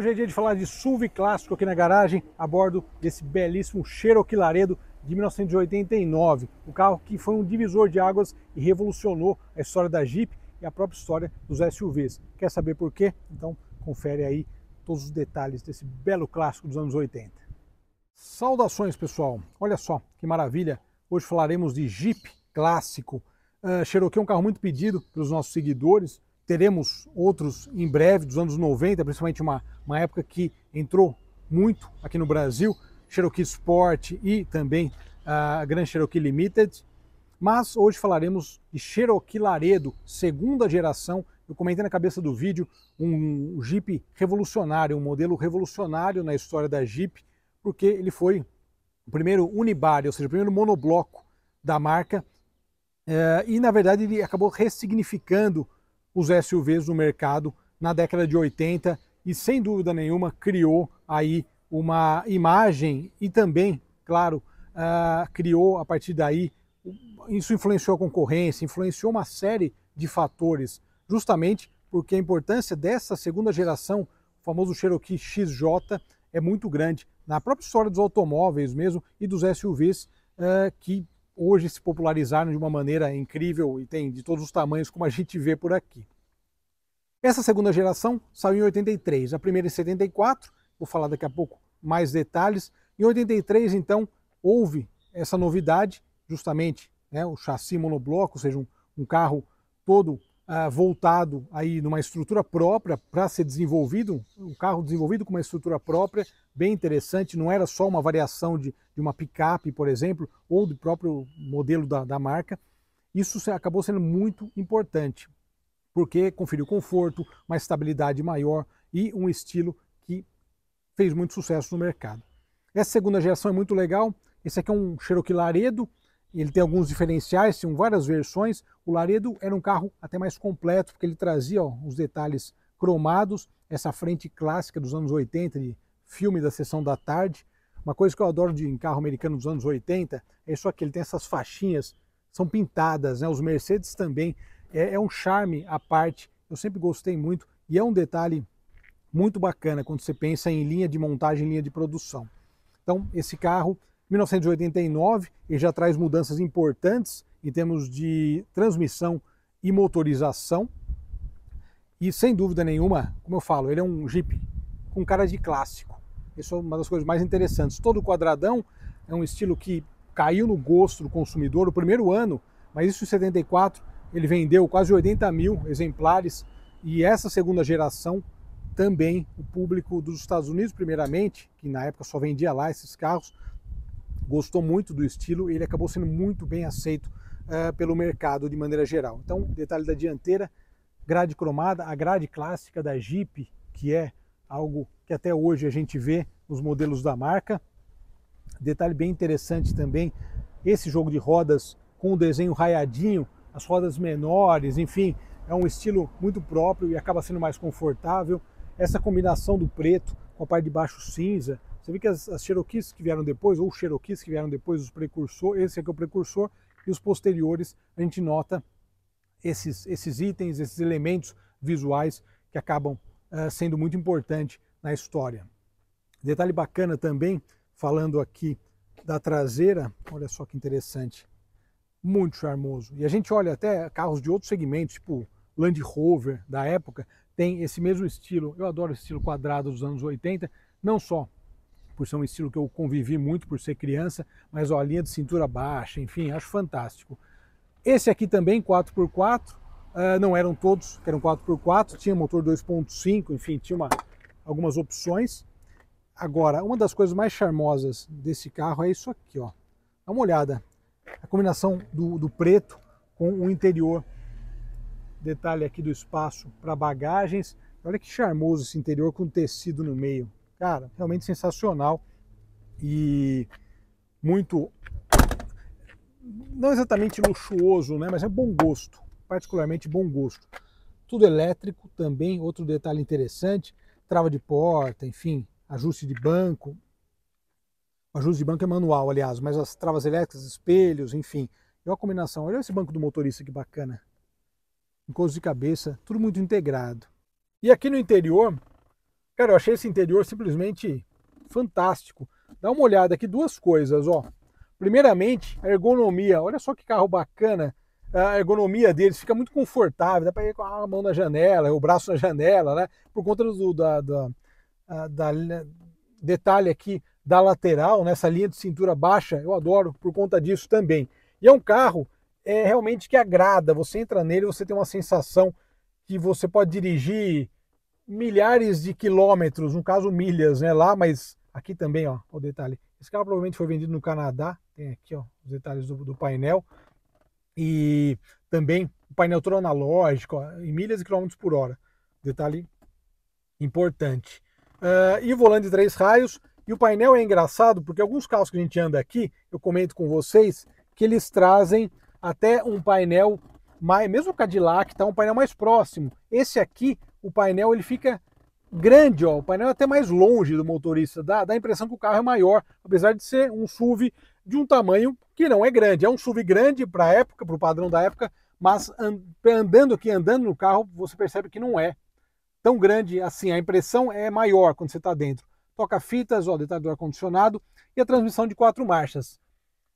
Hoje é dia de falar de SUV clássico aqui na garagem, a bordo desse belíssimo Cherokee Laredo de 1989. O carro que foi um divisor de águas e revolucionou a história da Jeep e a própria história dos SUVs. Quer saber por quê? Então confere aí todos os detalhes desse belo clássico dos anos 80. Saudações, pessoal! Olha só que maravilha! Hoje falaremos de Jeep clássico. Cherokee é um carro muito pedido pelos nossos seguidores. Teremos outros em breve, dos anos 90, principalmente uma época que entrou muito aqui no Brasil, Cherokee Sport e também a Grand Cherokee Limited. Mas hoje falaremos de Cherokee Laredo, segunda geração. Eu comentei na cabeça do vídeo um Jeep revolucionário, um modelo revolucionário na história da Jeep, porque ele foi o primeiro unibody, ou seja, o primeiro monobloco da marca, e na verdade ele acabou ressignificando os SUVs no mercado na década de 80 e sem dúvida nenhuma criou aí uma imagem e também, claro, criou a partir daí, isso influenciou a concorrência, influenciou uma série de fatores, justamente porque a importância dessa segunda geração, o famoso Cherokee XJ, é muito grande na própria história dos automóveis mesmo e dos SUVs que hoje se popularizaram de uma maneira incrível e tem de todos os tamanhos como a gente vê por aqui. Essa segunda geração saiu em 83, a primeira em 74, vou falar daqui a pouco mais detalhes. Em 83, então, houve essa novidade, justamente o chassi monobloco, ou seja, um carro todo voltado aí numa estrutura própria para ser desenvolvido, um carro desenvolvido com uma estrutura própria, bem interessante, não era só uma variação de uma picape, por exemplo, ou do próprio modelo da marca. Isso acabou sendo muito importante, porque conferiu conforto, uma estabilidade maior e um estilo que fez muito sucesso no mercado. Essa segunda geração é muito legal, esse aqui é um Cherokee Laredo, ele tem alguns diferenciais, tem várias versões. O Laredo era um carro até mais completo, porque ele trazia os detalhes cromados, essa frente clássica dos anos 80, de filme da Sessão da Tarde. Uma coisa que eu adoro em carro americano dos anos 80 é isso aqui, ele tem essas faixinhas, são pintadas, os Mercedes também, é um charme à parte, eu sempre gostei muito e é um detalhe muito bacana quando você pensa em linha de montagem, linha de produção. Então esse carro, 1989, ele já traz mudanças importantes em termos de transmissão e motorização. E sem dúvida nenhuma, como eu falo, ele é um Jeep com cara de clássico. Isso é uma das coisas mais interessantes. Todo quadradão é um estilo que caiu no gosto do consumidor no primeiro ano, mas isso em 74 ele vendeu quase 80 mil exemplares. E essa segunda geração também, o público dos Estados Unidos primeiramente, que na época só vendia lá esses carros, gostou muito do estilo e ele acabou sendo muito bem aceito pelo mercado de maneira geral. Então, detalhe da dianteira, grade cromada, a grade clássica da Jeep, que é algo que até hoje a gente vê nos modelos da marca. Detalhe bem interessante também, esse jogo de rodas com o desenho raiadinho, as rodas menores, enfim, é um estilo muito próprio e acaba sendo mais confortável. Essa combinação do preto com a parte de baixo cinza. Você vê que as Cherokees que vieram depois, ou Cherokees que vieram depois, os precursores, esse aqui é o precursor, e os posteriores, a gente nota esses itens, esses elementos visuais que acabam sendo muito importantes na história. Detalhe bacana também, falando aqui da traseira, olha só que interessante, muito charmoso. E a gente olha até carros de outros segmentos, tipo Land Rover da época, tem esse mesmo estilo. Eu adoro esse estilo quadrado dos anos 80, não só por ser um estilo que eu convivi muito por ser criança, mas a linha de cintura baixa, enfim, acho fantástico. Esse aqui também, 4x4, não eram todos que eram 4x4, tinha motor 2.5, enfim, tinha algumas opções. Agora, uma das coisas mais charmosas desse carro é isso aqui, ó. Dá uma olhada, a combinação do preto com o interior. Detalhe aqui do espaço para bagagens, olha que charmoso esse interior com tecido no meio. Cara, realmente sensacional e muito, não exatamente luxuoso, né, mas é bom gosto, particularmente bom gosto. Tudo elétrico também, outro detalhe interessante, trava de porta, enfim, ajuste de banco. O ajuste de banco é manual, aliás, mas as travas elétricas, espelhos, enfim. E olha a combinação, olha esse banco do motorista que bacana. Encosto de cabeça, tudo muito integrado. E aqui no interior, Cara, eu achei esse interior simplesmente fantástico. Dá uma olhada aqui, duas coisas, ó. Primeiramente, a ergonomia. Olha só que carro bacana. A ergonomia deles fica muito confortável. Dá para ir com a mão na janela, o braço na janela, né? Por conta da detalhe aqui da lateral, nessa linha de cintura baixa. Eu adoro por conta disso também. E é um carro realmente que agrada. Você entra nele, você tem uma sensação que você pode dirigir milhares de quilômetros, no caso milhas, né, lá, mas aqui também, ó, o detalhe. Esse carro provavelmente foi vendido no Canadá, tem aqui, ó, os detalhes do painel, e também o painel todo analógico, ó, em milhas e quilômetros por hora, detalhe importante. E o volante de 3 raios, e o painel é engraçado, porque alguns carros que a gente anda aqui, eu comento com vocês, que eles trazem até um painel, mesmo o Cadillac, tá um painel mais próximo. Esse aqui, o painel ele fica grande, ó, o painel é até mais longe do motorista, dá a impressão que o carro é maior, apesar de ser um SUV de um tamanho que não é grande. É um SUV grande para a época, para o padrão da época, mas andando no carro, você percebe que não é tão grande assim, a impressão é maior quando você está dentro. Toca-fitas, ó, detalhe do ar-condicionado e a transmissão de 4 marchas.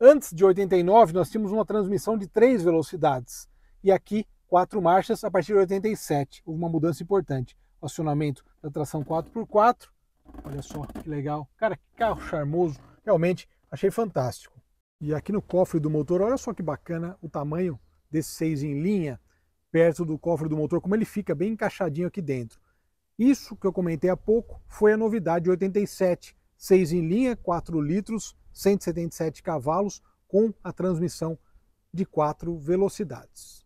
Antes de 89, nós tínhamos uma transmissão de 3 velocidades, e aqui 4 marchas a partir de 87. Houve uma mudança importante. O acionamento da tração 4x4. Olha só que legal. Cara, que carro charmoso. Realmente achei fantástico. E aqui no cofre do motor, olha só que bacana o tamanho desse 6 em linha, perto do cofre do motor, como ele fica bem encaixadinho aqui dentro. Isso que eu comentei há pouco foi a novidade de 87. 6 em linha, 4 litros, 177 cavalos, com a transmissão de 4 velocidades.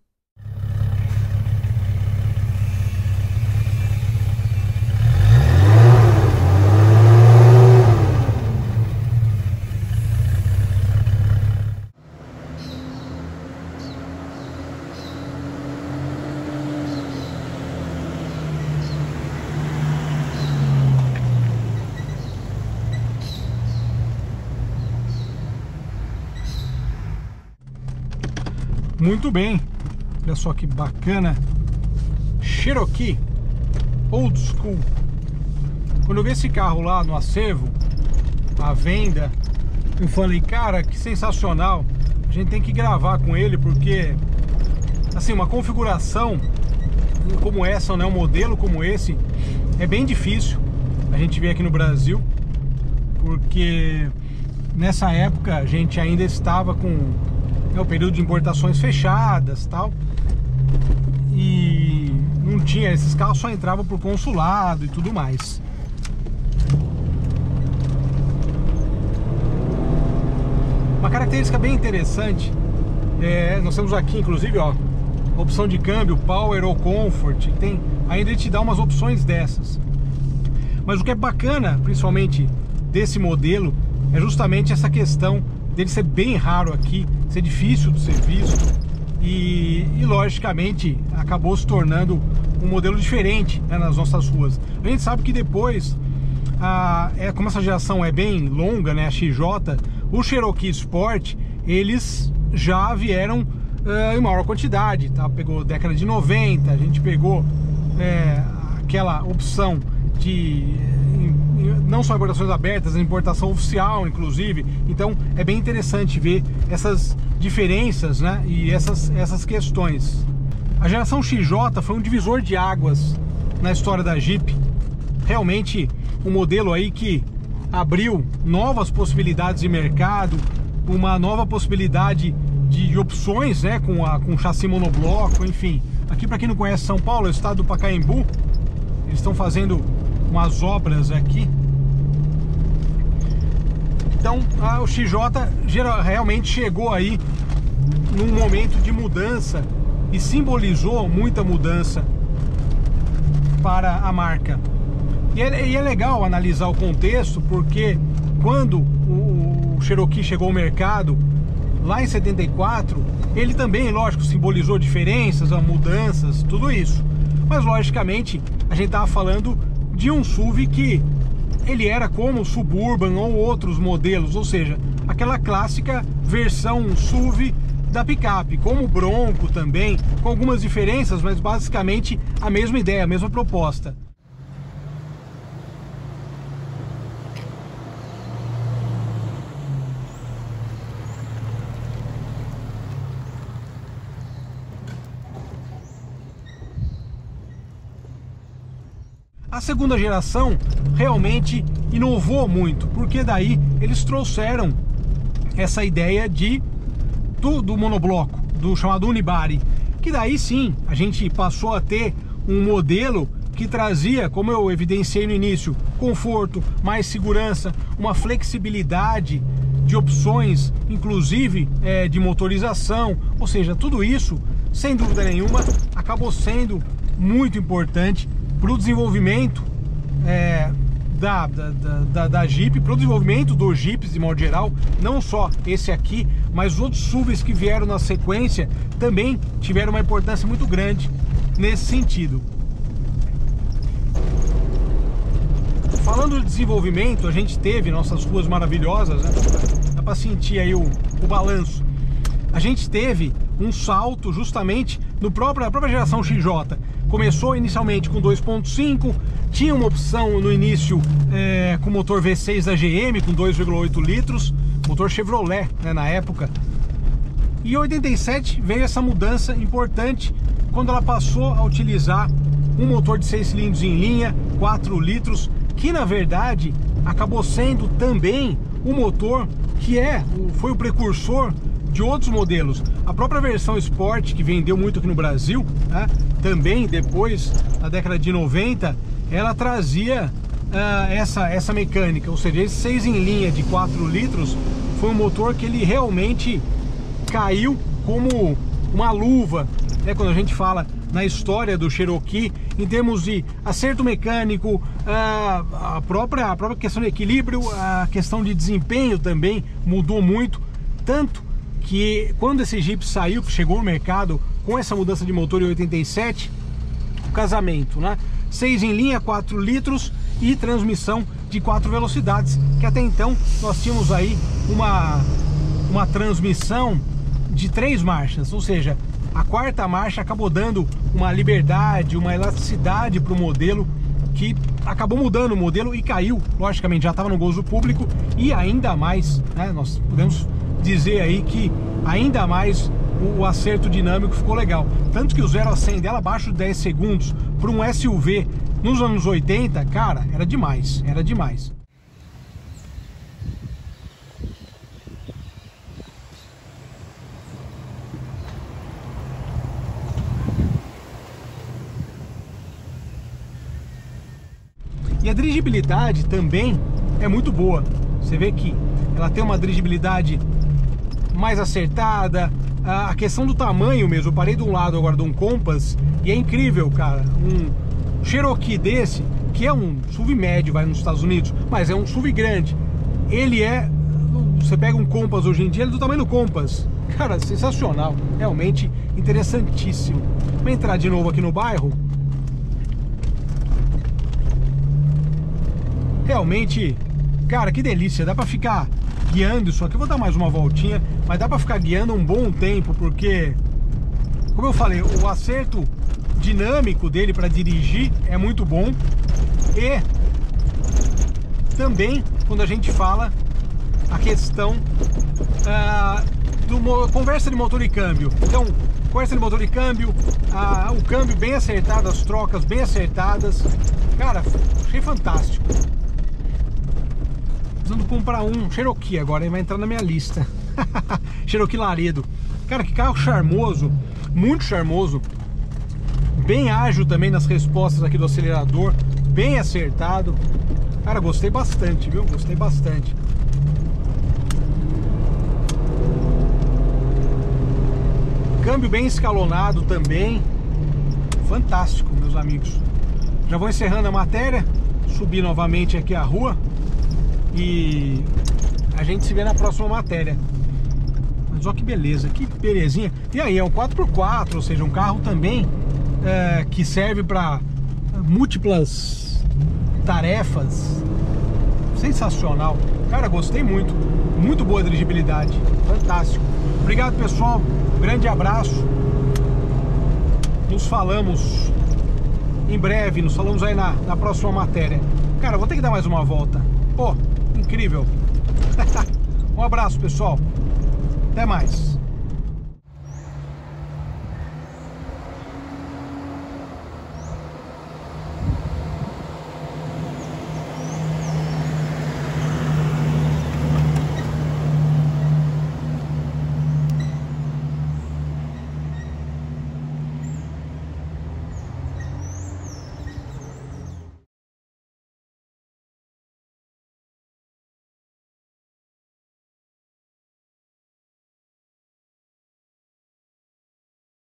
Muito bem, olha só que bacana, Cherokee Old School. Quando eu vi esse carro lá no acervo, à venda, eu falei, cara, que sensacional, a gente tem que gravar com ele, porque assim, uma configuração como essa, né, um modelo como esse, é bem difícil a gente ver aqui no Brasil, porque nessa época a gente ainda estava com o período de importações fechadas, tal, e não tinha, esses carros só entravam por consulado e tudo mais. Uma característica bem interessante, nós temos aqui inclusive, ó, a opção de câmbio Power ou Comfort, ainda ele te dá umas opções dessas. Mas o que é bacana, principalmente desse modelo, é justamente essa questão dele ser bem raro aqui, ser difícil de ser visto e logicamente acabou se tornando um modelo diferente, né, nas nossas ruas. A gente sabe que depois, como essa geração é bem longa, né, a XJ, o Cherokee Sport, eles já vieram em maior quantidade, tá? Pegou década de 90, a gente pegou aquela opção de não só importações abertas, a importação oficial, inclusive. Então é bem interessante ver essas diferenças, né, e essas questões. A geração XJ foi um divisor de águas na história da Jeep. Realmente um modelo aí que abriu novas possibilidades de mercado, uma nova possibilidade de opções, né, com chassi monobloco, enfim. Aqui, para quem não conhece São Paulo, é o estado do Pacaembu. Eles estão fazendo umas obras aqui. Então o XJ realmente chegou aí num momento de mudança e simbolizou muita mudança para a marca. E é legal analisar o contexto, porque quando o Cherokee chegou ao mercado lá em 74, ele também, lógico, simbolizou diferenças, mudanças, tudo isso. Mas logicamente a gente estava falando de um SUV que ele era como o Suburban ou outros modelos, ou seja, aquela clássica versão SUV da picape, como o Bronco também, com algumas diferenças, mas basicamente a mesma ideia, a mesma proposta. A segunda geração realmente inovou muito, porque daí eles trouxeram essa ideia do monobloco, do chamado unibody, que daí sim a gente passou a ter um modelo que trazia, como eu evidenciei no início, conforto, mais segurança, uma flexibilidade de opções, inclusive de motorização, ou seja, tudo isso, sem dúvida nenhuma, acabou sendo muito importante para o desenvolvimento da Jeep, para o desenvolvimento dos Jeeps de modo geral, não só esse aqui, mas os outros SUVs que vieram na sequência também tiveram uma importância muito grande nesse sentido. Falando de desenvolvimento, a gente teve nossas ruas maravilhosas, né? Dá para sentir aí o balanço. A gente teve um salto justamente na própria geração XJ. Começou inicialmente com 2.5, tinha uma opção no início com motor V6 da GM, com 2,8 litros, motor Chevrolet, né, na época. E em 87 veio essa mudança importante, quando ela passou a utilizar um motor de 6 cilindros em linha, 4 litros, que na verdade acabou sendo também o motor que foi o precursor de outros modelos. A própria versão Sport, que vendeu muito aqui no Brasil, né, também depois, na década de 90, ela trazia essa mecânica, ou seja, esse 6 em linha de 4 litros foi um motor que ele realmente caiu como uma luva, né, quando a gente fala na história do Cherokee, em termos de acerto mecânico, a própria questão de equilíbrio, a questão de desempenho também mudou muito, tanto que quando esse Jeep saiu, que chegou no mercado com essa mudança de motor em 87, o casamento, né? 6 em linha, 4 litros e transmissão de 4 velocidades, que até então nós tínhamos aí uma transmissão de 3 marchas, ou seja, a quarta marcha acabou dando uma liberdade, uma elasticidade para o modelo, que acabou mudando o modelo e caiu, logicamente já estava no gozo público, e ainda mais, né, nós podemos dizer aí que ainda mais o acerto dinâmico ficou legal, tanto que o 0 a 100 dela abaixo de 10 segundos para um SUV nos anos 80, cara, era demais, era demais. E a dirigibilidade também é muito boa. Você vê que ela tem uma dirigibilidade mais acertada, a questão do tamanho mesmo. Eu parei de um lado agora de um Compass e é incrível, cara. Um Cherokee desse, que é um SUV médio, vai nos Estados Unidos, mas é um SUV grande. Ele você pega um Compass hoje em dia, ele é do tamanho do Compass. Cara, sensacional, realmente interessantíssimo. Vou entrar de novo aqui no bairro. Realmente, cara, que delícia, dá pra ficar guiando isso aqui. Eu vou dar mais uma voltinha, mas dá pra ficar guiando um bom tempo, porque, como eu falei, o acerto dinâmico dele para dirigir é muito bom. E também, quando a gente fala a questão conversa de motor e câmbio. Então, conversa de motor e câmbio, o câmbio bem acertado, as trocas bem acertadas. Cara, achei fantástico. Precisando comprar um Cherokee agora, ele vai entrar na minha lista. Cherokee Laredo. Cara, que carro charmoso, muito charmoso. Bem ágil também nas respostas aqui do acelerador, bem acertado. Cara, gostei bastante, viu? Gostei bastante. Câmbio bem escalonado também. Fantástico, meus amigos. Já vou encerrando a matéria, subir novamente aqui a rua e a gente se vê na próxima matéria. Mas olha que beleza, que belezinha. E aí, é um 4x4, ou seja, um carro também que serve para múltiplas tarefas. Sensacional. Cara, gostei muito. Muito boa dirigibilidade. Fantástico. Obrigado, pessoal. Grande abraço. Nos falamos em breve. Nos falamos aí na próxima matéria. Cara, vou ter que dar mais uma volta. Pô, incrível. Um abraço, pessoal. Até mais.